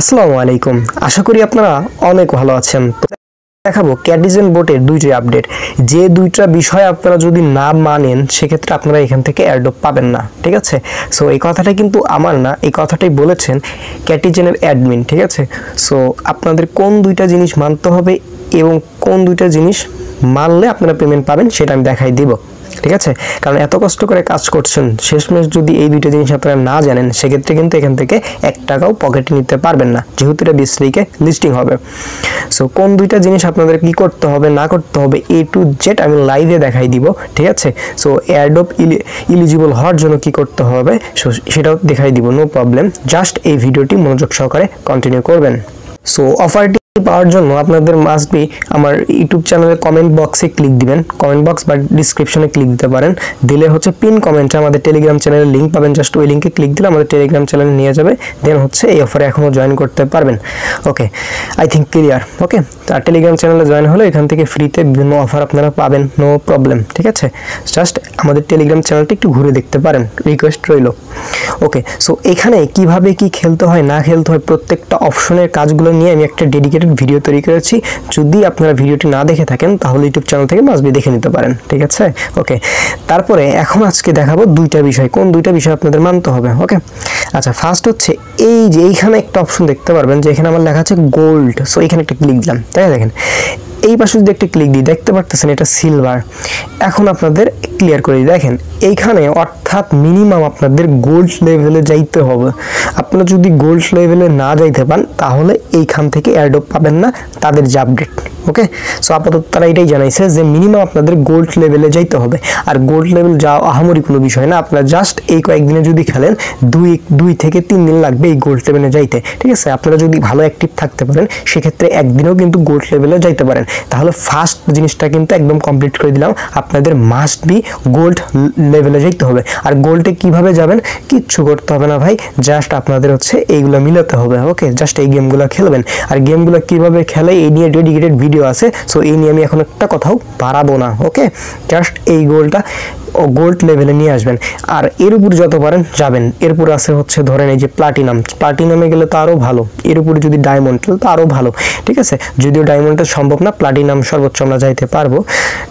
আসসালামু আলাইকুম। আশা করি আপনারা অনেক ভালো আছেন। তো দেখাবো ক্যাটিজেন বোর্ডের দুইটি আপডেট। যে দুইটা বিষয় আপনারা যদি না মানেন সেক্ষেত্রে আপনারা এখান থেকে এয়ারড্রপ পাবেন না, ঠিক আছে? সো এই কথাটা কিন্তু আমার না, এই কথাটাই বলেছেন ক্যাটিজেনের অ্যাডমিন, ঠিক আছে? সো আপনাদের কোন দুইটা জিনিস মানতে হবে এবং কোন দুইটা জিনিস মানলে আপনারা পেমেন্ট পাবেন সেটা আমি দেখাই দিব, ঠিক আছে? কারণ এত কষ্ট করে কাজ করছেন, শেষমেশ যদি এই দুইটা জিনিস আপনারা না জানেন সেক্ষেত্রে কিন্তু এখান থেকে 1 টাকাও পকেটে নিতে পারবেন না, যেহেতু এটা 20 তারিখে লিস্টিং হবে। সো কোন দুইটা জিনিস আপনাদের কি করতে হবে না করতে হবে A to Z আমি লাইভে দেখাই দিব, ঠিক আছে? সো এয়ারড্রপ ইলিজিবল হওয়ার জন্য কি করতে হবে সেটাও দেখাই দিব, নো প্রবলেম। জাস্ট এই ভিডিওটি মনোযোগ সহকারে কন্টিনিউ করবেন। সো অফারটি পাওয়ার জন্য আপনাদের মাস্ট বি আমার ইউটিউব চ্যানেলের কমেন্ট বক্সে ক্লিক দিবেন, কমেন্ট বক্স বা ডিসক্রিপশনে ক্লিক দিতে পারেন। দিলে হচ্ছে পিন কমেন্টে আমাদের টেলিগ্রাম চ্যানেলের লিঙ্ক পাবেন, জাস্ট ওই লিঙ্কে ক্লিক দিলে আমাদের টেলিগ্রাম চ্যানেলে নিয়ে যাবে। দেন হচ্ছে এই অফারে এখনও জয়েন করতে পারবেন। Okay, I think clear. Okay, আর টেলিগ্রাম চ্যানেলে জয়েন হলে এখান থেকে ফ্রিতে বিভিন্ন অফার আপনারা পাবেন, নো প্রবলেম, ঠিক আছে? জাস্ট আমাদের টেলিগ্রাম চ্যানেলটা একটু ঘুরে দেখতে পারেন, রিকোয়েস্ট রইল। ওকে, সো এখানে কিভাবে কি খেলতে হয় না খেলতে হয় প্রত্যেকটা অপশনের কাজগুলো নিয়ে আমি একটা ডেডিকেটেড ভিডিও তৈরি করেছি। যদি আপনারা ভিডিওটি না দেখে থাকেন তাহলে ইউটিউব চ্যানেল থেকে মাস্ট বি দেখে নিতে পারেন, ঠিক আছে? ওকে, তারপরে এখন আজকে দেখাবো দুইটা বিষয়, কোন দুইটা বিষয় আপনাদের মানতে হবে। ওকে, আচ্ছা, ফার্স্ট হচ্ছে এই যে এইখানে একটা অপশন দেখতে পারবেন যে এখানে আমার লেখা আছে গোল্ড। সো এখানে একটা ক্লিক দিলাম, তাই দেখেন এই পাশে যদি একটা ক্লিক দিই দেখতে পারতেছেন এটা সিলভার। এখন আপনাদের ক্লিয়ার করে দিই, দেখেন এইখানে অর্থাৎ মিনিমাম আপনাদের গোল্ড লেভেলে যাইতে হবে। আপনারা যদি গোল্ড লেভেলে না যাইতে পান তাহলে এইখান থেকে এয়ারড্রপ পাবেন না, তাদের যে আপডেট। ওকে, সো আপাতত তারা এটাই জানাইছে যে মিনিমাম আপনাদের গোল্ড লেভেলে যাইতে হবে। আর গোল্ড লেভেল যাওয়া আহামরি কোনো বিষয় না, আপনারা জাস্ট এই কয়েকদিনে যদি খেলেন 2 থেকে 3 দিন লাগবে এই গোল্ড লেভেলে যাইতে, ঠিক আছে? আপনারা যদি ভালো অ্যাক্টিভ থাকতে পারেন সেক্ষেত্রে একদিনেও কিন্তু গোল্ড লেভেলে যাইতে পারেন। তাহলে ফার্স্ট জিনিসটা কিন্তু একদম কমপ্লিট করে দিলাম, আপনাদের মাস্ট বি গোল্ড লেভেলে যাইতে হবে। আর গোল্ডে কিভাবে যাবেন, কিচ্ছু করতে হবে না ভাই, জাস্ট আপনাদের হচ্ছে এইগুলো মিলাতে হবে। ওকে, জাস্ট এই গেমগুলো খেলবেন। আর গেমগুলো কিভাবে খেলে এই নিয়ে ডেডিকেটেড ভিডিও আছে, সো এই নিয়ে আমি এখন একটা কথাও বাড়াবো না। ওকে, জাস্ট এই গোলটা গোল্ড লেভেলে নিয়ে আসবেন। আর এর উপর যত পারেন যাবেন। এরপর আছে হচ্ছে ধরেন এই যে প্লাটিনামে গেলে তো আরও ভালো, এর উপরে যদি ডায়মন্ড তো আরও ভালো, ঠিক আছে? যদিও ডায়মন্ডটা সম্ভব না, প্লাটিনাম সর্বোচ্চ আমরা যাইতে পারবো,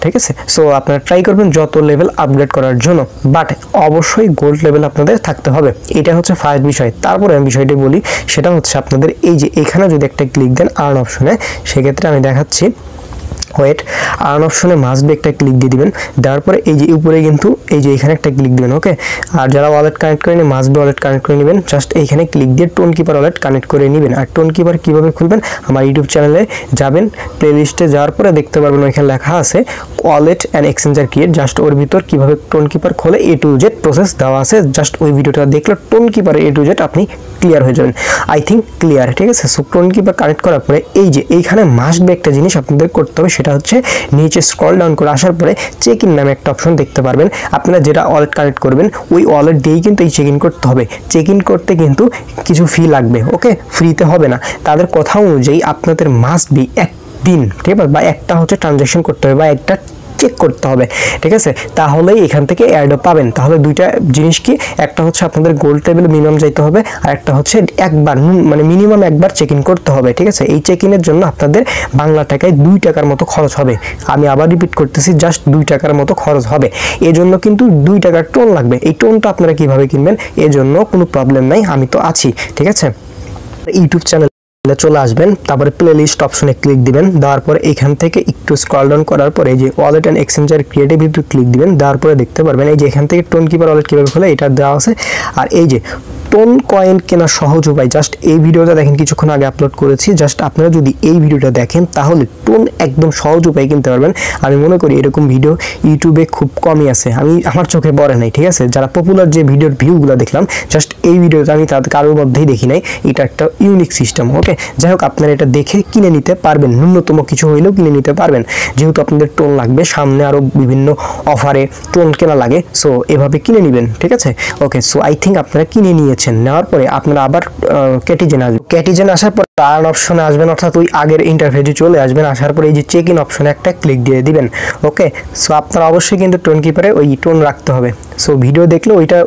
ঠিক আছে? সো আপনারা ট্রাই করবেন যত লেভেল আপগ্রেড করার জন্য, বাট অবশ্যই গোল্ড লেভেল আপনাদের থাকতে হবে। এটা হচ্ছে ফার্স্ট বিষয়। তারপরে আমি বিষয়টি বলি, সেটা হচ্ছে আপনাদের এই যে এখানে যদি একটা ক্লিক দেন আর্ন অপশনে, সেক্ষেত্রে আমি দেখাচ্ছি। ওয়েট, আর্ন অপশনে মাস্ট বি একটা ক্লিক দিয়ে দিবেন। দেওয়ার পরে এই যে উপরে কিন্তু এই যে এখানে একটা ক্লিক দিবেন। ওকে, আর যারা ওয়ালেট কানেক্ট করে নেন মাস্ট বি ওয়ালেট কানেক্ট করে নেবেন। জাস্ট এইখানে ক্লিক দিয়ে টোন কিপার ওয়ালেট কানেক্ট করে নেবেন। আর টোন কিপার কীভাবে খুলবেন, আমার ইউটিউব চ্যানেলে যাবেন, প্লে লিস্টে যাওয়ার পরে দেখতে পারবেন ওইখানে লেখা আছে wallet and exchanger create. Just ওর ভিতর কীভাবে টোন কিপার খোলে A to Z প্রসেস দেওয়া আছে। জাস্ট ওই ভিডিওটা দেখলে টোন কিপারে A to Z আপনি ক্লিয়ার হয়ে যাবেন। আই থিঙ্ক ক্লিয়ার, ঠিক আছে? সো টোন কিপার কানেক্ট করার পরে এই যে এইখানে মাস্ট বি একটা জিনিস আপনাদের করতে হবে, সেটা হচ্ছে নিচে স্ক্রল ডাউন করে আসার পরে চেক ইন নামে একটা অপশন দেখতে পারবেন। আপনারা যেটা ওয়ালেট কানেক্ট করবেন ওই ওয়ালেট দিয়েই কিন্তু এই চেক ইন করতে হবে। চেক ইন করতে কিন্তু কিছু ফি লাগবে, ওকে? ফ্রিতে হবে না। তাদের কথা অনুযায়ী আপনাদের মাস্ট বি একদিন, ঠিক আছে, বা একটা হচ্ছে ট্রানজ্যাকশন করতে হবে বা একটা চেক করতে হবে, ঠিক আছে? তাহলেই এখান থেকে এয়ারড্রপ পাবেন। তাহলে দুইটা জিনিস কি, একটা হচ্ছে আপনাদের গোল্ড লেভেলে মিনিমাম যাইতে হবে, আর একটা হচ্ছে একবার মানে মিনিমাম একবার চেক ইন করতে হবে, ঠিক আছে? এই চেক ইনের জন্য আপনাদের বাংলা টাকায় 2 টাকার মতো খরচ হবে। আমি আবার রিপিট করতেছি, জাস্ট 2 টাকার মতো খরচ হবে। এজন্য কিন্তু 2 টাকার টোন লাগবে। এই টোনটা আপনারা কিভাবে কিনবেন এজন্য কোনো প্রবলেম নাই, আমি তো আছি, ঠিক আছে? ইউটিউব চ্যানেল চলে আসবেন, তারপরে প্লে লিস্ট অপশনে ক্লিক দিবেন। দেওয়ার পরে এখান থেকে একটু স্ক্রল ডাউন করার পরে এই যে ওয়ালেট অ্যান্ড এক্সচেঞ্জার ক্রিয়েটের ভিতরে ক্লিক দিবেন। দেওয়ার পরে দেখতে পারবেন এই যে এখান থেকে টোন কিপার ওয়ালেট কীভাবে খোলে এটা দেওয়া আছে। আর এই যে টোন কয়েন কেনার সহজ উপায়, জাস্ট এই ভিডিওটা দেখেন, কিছুক্ষণ আগে আপলোড করেছি। জাস্ট আপনারা যদি এই ভিডিওটা দেখেন তাহলে টোন একদম সহজ উপায় কিনতে পারবেন। আমি মনে করি এরকম ভিডিও ইউটিউবে খুব কমই আছে, আমার চোখে পড়ে নাই, ঠিক আছে? যারা পপুলার যে ভিডিওর ভিউগুলো দেখলাম, জাস্ট এই ভিডিওটা আমি তাদের কারোর মধ্যেই দেখি নাই। এটা একটা ইউনিক সিস্টেম। ওকে, যাই হোক, আপনারা এটা দেখে কিনে নিতে পারবেন, ন্যূনতম কিছু হইলেও কিনে নিতে পারবেন, যেহেতু আপনাদের টোন লাগবে, সামনে আরও বিভিন্ন অফারে টোন কেনা লাগে। সো এভাবে কিনে নেবেন, ঠিক আছে? ওকে, সো আই থিঙ্ক আপনারা কিনে নিয়েছেন। নিয়েছেন, নেওয়ার পরে আপনারা আবার ক্যাটিজেন আসবেন। ক্যাটিজেন আসার পর আর্ন অপশনে আসবেন, অর্থাৎ ওই আগের ইন্টারফেসে চলে আসবেন। আসার পরে এই যে চেক ইন অপশনে একটা ক্লিক দিয়ে দিবেন। ওকে, সো আপনারা অবশ্যই কিন্তু টোন কিপারে ওই টোন রাখতে হবে। সো ভিডিও দেখলে ওইটা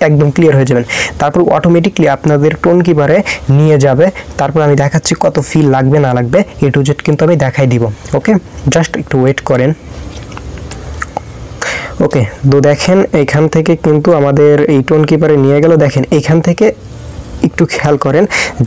একদম ক্লিয়ার হয়ে যাবেন। তারপর অটোমেটিকলি আপনাদের টোন কিপারে নিয়ে যাবে। তারপর আমি দেখাচ্ছি কত ফিল লাগবে না লাগবে, এ টু জেড কিন্তু আমি দেখাই দিব। ওকে, জাস্ট একটু ওয়েট করেন। ওকে, তো দেখেন এখান থেকে কিন্তু আমাদের এই টোন কিপারে নিয়ে গেল। দেখেন এখান থেকে একটু খেয়াল করেন,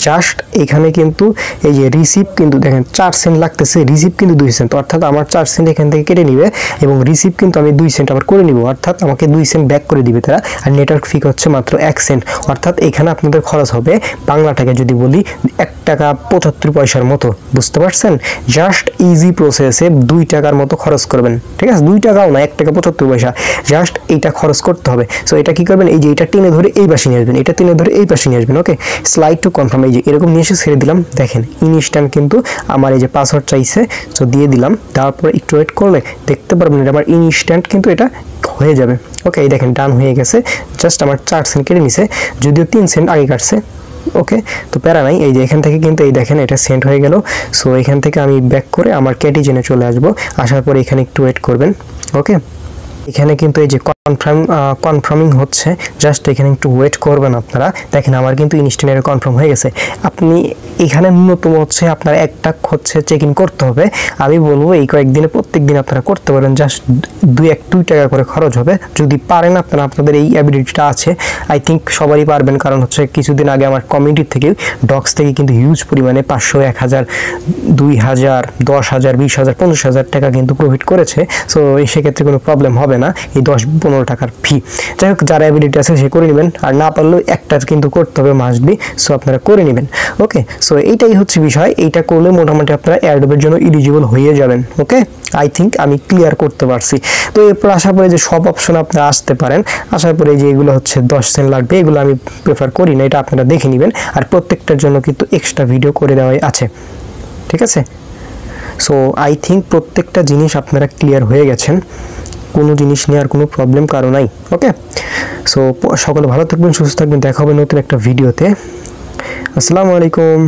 জাস্ট এখানে কিন্তু এই যে রিসিভ কিন্তু দেখেন 4 সেন্ট লাগতেছে, রিসিভ কিন্তু 2 সেন্ট, অর্থাৎ আমার 4 সেন্ট এখান থেকে কেটে নিবে এবং রিসিভ কিন্তু আমি 2 সেন্ট আবার করে নিব, অর্থাৎ আমাকে 2 সেন্ট ব্যাক করে দিবে তারা। আর নেটওয়ার্ক ফি হচ্ছে মাত্র 1 সেন্ট, অর্থাৎ এখানে আপনাদের খরচ হবে বাংলা টাকা যদি বলি 1 টাকা 75 পয়সার মতো। বুঝতে পারছেন? জাস্ট ইজি প্রসেসে 2 টাকার মতো খরচ করবেন। ঠিক আছে, 2 টাকাও না, 1 টাকা 75 পয়সা, জাস্ট এইটা খরচ করতে হবে। সো এটা কি করবেন, এই যে এটা টেনে ধরে এই পাশে নিয়ে আসবেন, এটা টেনে ধরে এই পাশে নিয়ে আসবেন। ওকে, স্লাইড টু কনফার্ম, এই যে এরকম নিয়ে এসে ছেড়ে দিলাম। দেখেন ইনস্ট্যান্ট কিন্তু আমার এই যে পাসওয়ার্ড চাইছে, তো দিয়ে দিলাম। তারপর একটু ওয়েট করলে দেখতে পারবেন এটা আমার ইনস্ট্যান্ট কিন্তু এটা হয়ে যাবে। ওকে, এই দেখেন ডান হয়ে গেছে। জাস্ট আমার 4 সেন্ট কেটে নিছে, যদিও 3 সেন্ট আগে কাটছে। ওকে, তো প্যারা নাই। এই যে এখান থেকে কিন্তু এই দেখেন এটা সেন্ট হয়ে গেল। সো এখান থেকে আমি ব্যাক করে আমার ক্যাটিজেনে চলে আসবো। আসার পরে এখানে একটু ওয়েট করবেন। ওকে, এখানে কিন্তু এই যে কনফার্মিং হচ্ছে, জাস্ট এখানে একটু ওয়েট করবেন আপনারা। দেখেন আমার কিন্তু ইনস্ট্যান্ট কনফার্ম হয়ে গেছে। আপনি এখানে ন্যূনতম হচ্ছে আপনার 1 টাকা হচ্ছে চেক ইন করতে হবে। আমি বলবো এই কয়েকদিনে প্রত্যেক দিন আপনারা করতে পারেন, জাস্ট 2 টাকা করে খরচ হবে। যদি পারেন আপনারা, আপনাদের এই অ্যাবিলিটিটা আছে, আই থিঙ্ক সবারই পারবেন। কারণ হচ্ছে কিছুদিন আগে আমার কমিউনিটি থেকে ডক্স থেকে কিন্তু হিউজ পরিমাণে 500, 1000, 2000, 10,000, 20,000, 50,000 টাকা কিন্তু প্রফিট করেছে। সো সেক্ষেত্রে কোনো প্রবলেম হবে না এই 10-15 টাকার ফি। যাই হোক, যার অ্যাবিলিটি আছে সে করে নেবেন, আর না পারলেও একটা কিন্তু করতে হবে মাস্ট বি। সো আপনারা করে নেবেন। ওকে, সো এইটাই হচ্ছে বিষয়। এইটা করলে মোটামুটি আপনারা এয়ারড্রপের জন্য এলিজিবল হয়ে যাবেন। ওকে, আই থিঙ্ক আমি ক্লিয়ার করতে পারছি। তো এরপর আসার পরে যে সব অপশন আপনারা আসতে পারেন, আসার পরে যে এগুলো হচ্ছে 10 সেন্ট লাগবে, এগুলো আমি প্রেফার করি না, এটা আপনারা দেখে নেবেন। আর প্রত্যেকটার জন্য কিন্তু এক্সট্রা ভিডিও করে দেওয়াই আছে। ঠিক আছে, সো আই থিঙ্ক প্রত্যেকটা জিনিস আপনারা ক্লিয়ার হয়ে গেছেন, কোনো জিনিস নিয়ে আর কোনো প্রবলেম কারো নাই। ওকে, সো সকলে ভালো থাকবেন, সুস্থ থাকবেন, দেখা হবে নতুন একটা ভিডিওতে। আসসালামু আলাইকুম।